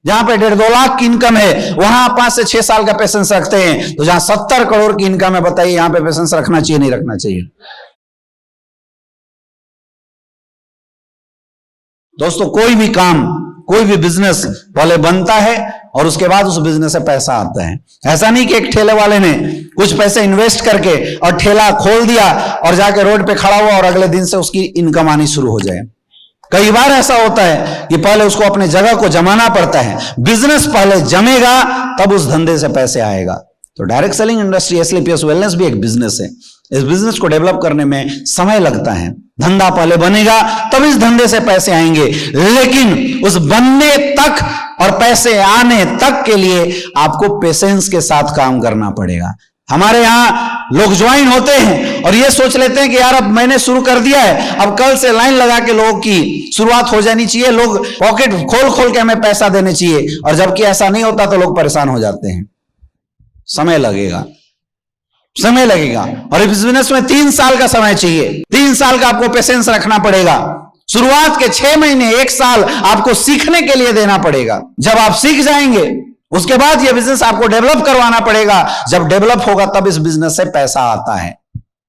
जहां पे 1.5-2 लाख की इनकम है वहां 5 से 6 साल का पेशेंस रखते हैं, तो जहां 70 करोड़ की इनकम है, बताइए यहां पे पेशेंस रखना चाहिए नहीं रखना चाहिए? दोस्तों, कोई भी काम, कोई भी बिजनेस पहले बनता है और उसके बाद उस बिजनेस से पैसा आता है। ऐसा नहीं कि एक ठेले वाले ने कुछ पैसे इन्वेस्ट करके और ठेला खोल दिया और जाके रोड पे खड़ा हुआ और अगले दिन से उसकी इनकम आनी शुरू हो जाए। कई बार ऐसा होता है कि पहले उसको अपने जगह को जमाना पड़ता है। बिजनेस पहले जमेगा तब उस धंधे से पैसे आएगा। तो डायरेक्ट सेलिंग इंडस्ट्री, एसलीपीएस वेलनेस भी एक बिजनेस है। इस बिजनेस को डेवलप करने में समय लगता है। धंधा पहले बनेगा तब इस धंधे से पैसे आएंगे, लेकिन उस बनने तक और पैसे आने तक के लिए आपको पेशेंस के साथ काम करना पड़ेगा। हमारे यहां लोग ज्वाइन होते हैं और ये सोच लेते हैं कि यार अब मैंने शुरू कर दिया है, अब कल से लाइन लगा के लोगों की शुरुआत हो जानी चाहिए, लोग पॉकेट खोल खोल के हमें पैसा देने चाहिए। और जबकि ऐसा नहीं होता तो लोग परेशान हो जाते हैं। समय लगेगा, समय लगेगा। और इस बिजनेस में 3 साल का समय चाहिए। 3 साल का आपको पेशेंस रखना पड़ेगा। शुरुआत के 6 महीने 1 साल आपको सीखने के लिए देना पड़ेगा। जब आप सीख जाएंगे उसके बाद यह बिजनेस आपको डेवलप करवाना पड़ेगा। जब डेवलप होगा तब इस बिजनेस से पैसा आता है।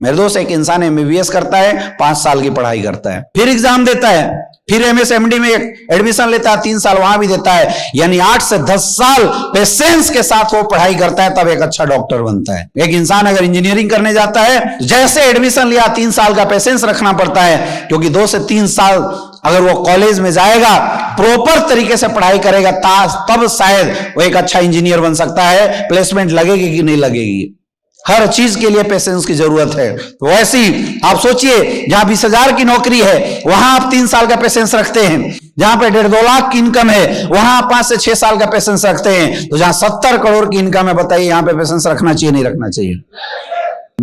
मेरे दोस्त, एक इंसान एमबीबीएस करता है, 5 साल की पढ़ाई करता है, फिर एग्जाम देता है, फिर एमएसएमडी में एडमिशन लेता है, 3 साल वहां भी देता है, यानी 8 से 10 साल पेशेंस के साथ वो पढ़ाई करता है, तब एक अच्छा डॉक्टर बनता है। एक इंसान अगर इंजीनियरिंग करने जाता है, जैसे एडमिशन लिया 3 साल का पेशेंस रखना पड़ता है, क्योंकि 2 से 3 साल अगर वो कॉलेज में जाएगा, प्रॉपर तरीके से पढ़ाई करेगा, तब शायद वो एक अच्छा इंजीनियर बन सकता है। प्लेसमेंट लगेगी कि नहीं लगेगी, हर चीज के लिए पेशेंस की जरूरत है। तो वैसे ही आप सोचिए, जहां 20,000 की नौकरी है वहां आप 3 साल का पेशेंस रखते हैं। जहां पे 1.5-2 लाख की इनकम है वहां आप 5 से 6 साल का पेशेंस रखते हैं। तो जहां 70 करोड़ की इनकम है, बताइए यहां पे पेशेंस रखना चाहिए नहीं रखना चाहिए?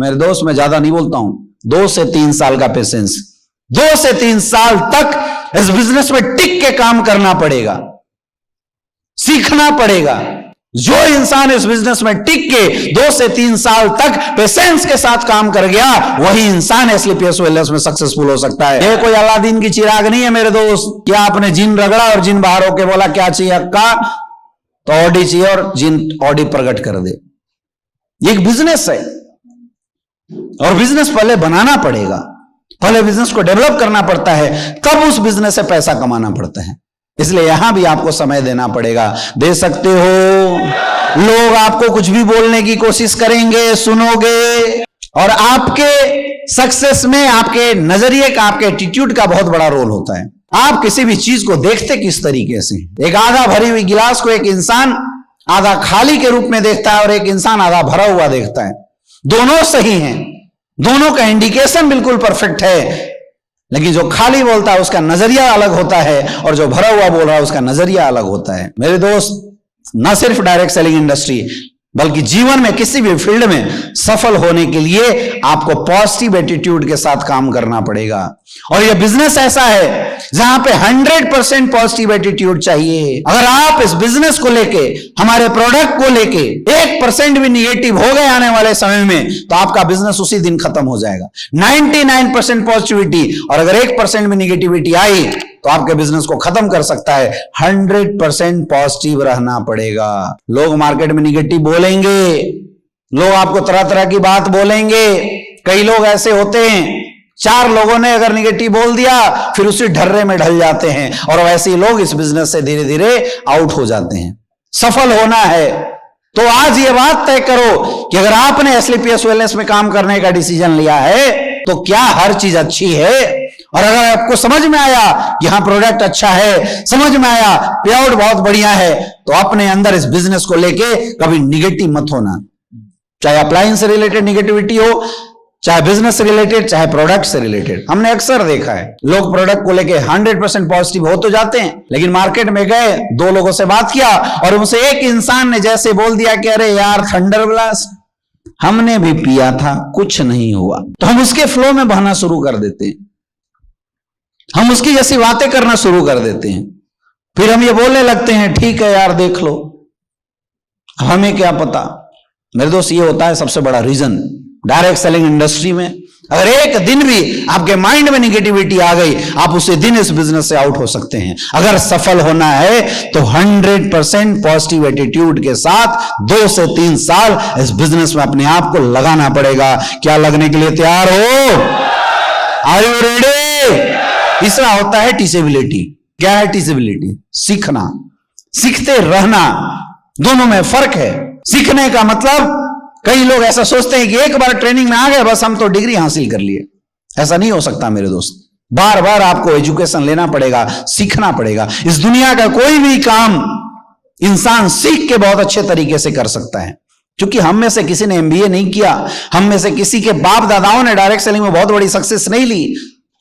मेरे दोस्त, मैं ज्यादा नहीं बोलता हूं, 2 से 3 साल का पेशेंस, 2 से 3 साल तक इस बिजनेस में टिक के काम करना पड़ेगा, सीखना पड़ेगा। जो इंसान इस बिजनेस में टिक के 2 से 3 साल तक पेशेंस के साथ काम कर गया, वही इंसान एसलीपीएस वेलनेस में सक्सेसफुल हो सकता है। ये कोई अलादीन की चिराग नहीं है मेरे दोस्त। क्या आपने जिन रगड़ा और जिन बाहर होके बोला क्या चाहिए अक्का, तो ऑडी चाहिए और जिन ऑडी प्रकट कर दे। ये एक बिजनेस है और बिजनेस पहले बनाना पड़ेगा, पहले बिजनेस को डेवलप करना पड़ता है, तब उस बिजनेस से पैसा कमाना पड़ता है। इसलिए यहां भी आपको समय देना पड़ेगा। दे सकते हो। लोग आपको कुछ भी बोलने की कोशिश करेंगे, सुनोगे, और आपके सक्सेस में आपके नजरिए का, आपके एटीट्यूड का बहुत बड़ा रोल होता है। आप किसी भी चीज को देखते किस तरीके से। एक आधा भरी हुई गिलास को एक इंसान आधा खाली के रूप में देखता है और एक इंसान आधा भरा हुआ देखता है। दोनों सही हैं, दोनों का इंडिकेशन बिल्कुल परफेक्ट है, लेकिन जो खाली बोलता है उसका नजरिया अलग होता है और जो भरा हुआ बोल रहा है उसका नजरिया अलग होता है। मेरे दोस्त, न सिर्फ डायरेक्ट सेलिंग इंडस्ट्री बल्कि जीवन में किसी भी फील्ड में सफल होने के लिए आपको पॉजिटिव एटीट्यूड के साथ काम करना पड़ेगा। और यह बिजनेस ऐसा है जहां पे 100% पॉजिटिव एटीट्यूड चाहिए। अगर आप इस बिजनेस को लेके, हमारे प्रोडक्ट को लेके 1% भी निगेटिव हो गए आने वाले समय में, तो आपका बिजनेस उसी दिन खत्म हो जाएगा। 99% पॉजिटिविटी, और अगर 1% भी निगेटिविटी आई तो आपके बिजनेस को खत्म कर सकता है। 100% पॉजिटिव रहना पड़ेगा। लोग मार्केट में निगेटिव बोलेंगे, लोग आपको तरह तरह की बात बोलेंगे। कई लोग ऐसे होते हैं, 4 लोगों ने अगर निगेटिव बोल दिया फिर उसी ढर्रे में ढल जाते हैं, और वैसे ही लोग इस बिजनेस से धीरे धीरे आउट हो जाते हैं। सफल होना है तो आज ये बात तय करो कि अगर आपने एसलीपीएस वेलनेस में काम करने का डिसीजन लिया है तो क्या हर चीज अच्छी है। और अगर आपको समझ में आया कि हाँ प्रोडक्ट अच्छा है, समझ में आया पेआउट बहुत बढ़िया है, तो अपने अंदर इस बिजनेस को लेके कभी निगेटिव मत होना। चाहे अप्लायंस से रिलेटेड निगेटिविटी हो, चाहे बिजनेस से रिलेटेड, चाहे प्रोडक्ट से रिलेटेड। हमने अक्सर देखा है लोग प्रोडक्ट को लेके 100% पॉजिटिव हो तो जाते हैं, लेकिन मार्केट में गए, 2 लोगों से बात किया और उनसे एक इंसान ने जैसे बोल दिया कि अरे यार थंडर ब्लास्ट हमने भी पिया था, कुछ नहीं हुआ, तो हम उसके फ्लो में बहना शुरू कर देते हैं, हम उसकी जैसी बातें करना शुरू कर देते हैं। फिर हम ये बोलने लगते हैं ठीक है यार देख लो, हमें क्या पता। मेरे दोस्त, ये होता है सबसे बड़ा रीजन डायरेक्ट सेलिंग इंडस्ट्री में अगर एक दिन भी आपके माइंड में निगेटिविटी आ गई, आप उसी दिन इस बिजनेस से आउट हो सकते हैं। अगर सफल होना है तो 100% पॉजिटिव एटीट्यूड के साथ 2 से 3 साल इस बिजनेस में अपने आप को लगाना पड़ेगा। क्या लगने के लिए तैयार हो? Are you ready? तीसरा होता है टीचेबिलिटी। क्या है टीचेबिलिटी? सीखना, सीखते रहना। दोनों में फर्क है। सीखने का मतलब, कई लोग ऐसा सोचते हैं कि एक बार ट्रेनिंग में आ गए बस हम तो डिग्री हासिल कर लिए। ऐसा नहीं हो सकता मेरे दोस्त। बार बार आपको एजुकेशन लेना पड़ेगा, सीखना पड़ेगा। इस दुनिया का कोई भी काम इंसान सीख के बहुत अच्छे तरीके से कर सकता है। क्योंकि हम में से किसी ने एमबीए नहीं किया, हम में से किसी के बाप दादाओं ने डायरेक्ट सेलिंग में बहुत बड़ी सक्सेस नहीं ली,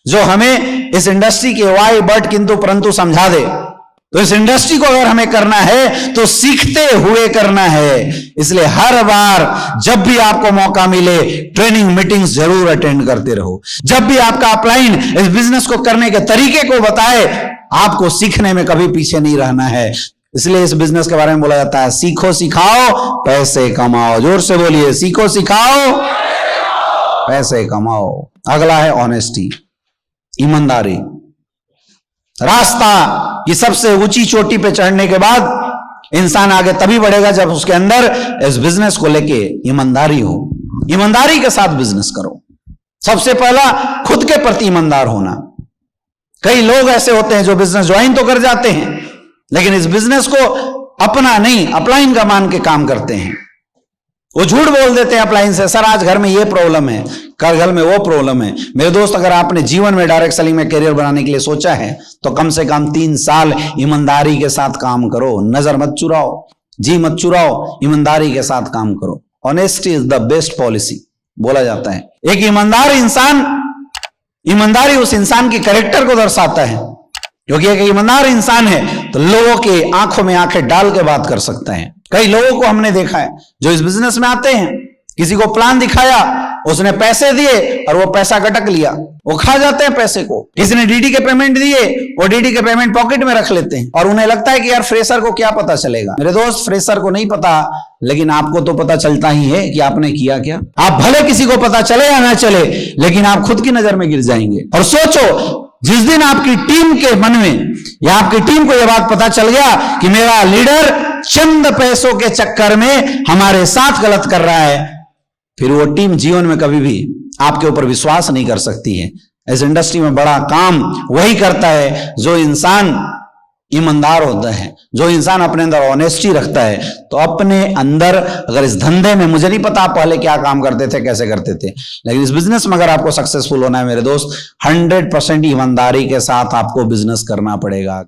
जो हमें इस इंडस्ट्री के वाई बट किंतु परंतु समझा दे। तो इस इंडस्ट्री को अगर हमें करना है तो सीखते हुए करना है। इसलिए हर बार जब भी आपको मौका मिले ट्रेनिंग मीटिंग्स जरूर अटेंड करते रहो। जब भी आपका अपलाइन इस बिजनेस को करने के तरीके को बताए, आपको सीखने में कभी पीछे नहीं रहना है। इसलिए इस बिजनेस के बारे में बोला जाता है, सीखो सिखाओ पैसे कमाओ। जोर से बोलिए, सीखो सिखाओ पैसे कमाओ। अगला है ऑनेस्टी, ईमानदारी। रास्ता की सबसे ऊंची चोटी पे चढ़ने के बाद इंसान आगे तभी बढ़ेगा जब उसके अंदर इस बिजनेस को लेके ईमानदारी हो। ईमानदारी के साथ बिजनेस करो। सबसे पहला खुद के प्रति ईमानदार होना। कई लोग ऐसे होते हैं जो बिजनेस ज्वाइन तो कर जाते हैं लेकिन इस बिजनेस को अपना नहीं, अपलाइन का मान के काम करते हैं। वो झूठ बोल देते हैं अपलाइन से, सर आज घर में ये प्रॉब्लम है, घर में वो प्रॉब्लम है। मेरे दोस्त, अगर आपने जीवन में डायरेक्ट सेलिंग में करियर बनाने के लिए सोचा है तो कम से कम 3 साल ईमानदारी के साथ काम करो। नजर मत चुराओ, जी मत चुराओ, ईमानदारी के साथ काम करो। Honesty is the best policy बोला जाता है। एक ईमानदार इंसान, ईमानदारी उस इंसान के कैरेक्टर को दर्शाता है। क्योंकि एक ईमानदार इंसान है तो लोगों के आंखों में आंखें डाल के बात कर सकता है। कई लोगों को हमने देखा है जो इस बिजनेस में आते हैं, किसी को प्लान दिखाया, उसने पैसे दिए और वो पैसा गटक लिया, वो खा जाते हैं पैसे को। किसी ने डीडी के पेमेंट दिए, वो डीडी के पेमेंट पॉकेट में रख लेते हैं और उन्हें लगता है कि यार फ्रेशर को क्या पता चलेगा। मेरे दोस्त, फ्रेशर को नहीं पता, लेकिन आपको तो पता चलता ही है कि आपने किया क्या। आप भले किसी को पता चले या ना चले, लेकिन आप खुद की नजर में गिर जाएंगे। और सोचो, जिस दिन आपकी टीम के मन में या आपकी टीम को यह बात पता चल गया कि मेरा लीडर चंद पैसों के चक्कर में हमारे साथ गलत कर रहा है, फिर वो टीम जीवन में कभी भी आपके ऊपर विश्वास नहीं कर सकती है। इस इंडस्ट्री में बड़ा काम वही करता है जो इंसान ईमानदार होता है, जो इंसान अपने अंदर ऑनेस्टी रखता है। तो अपने अंदर, अगर इस धंधे में, मुझे नहीं पता आप पहले क्या काम करते थे, कैसे करते थे, लेकिन इस बिजनेस में अगर आपको सक्सेसफुल होना है मेरे दोस्त, 100% ईमानदारी के साथ आपको बिजनेस करना पड़ेगा।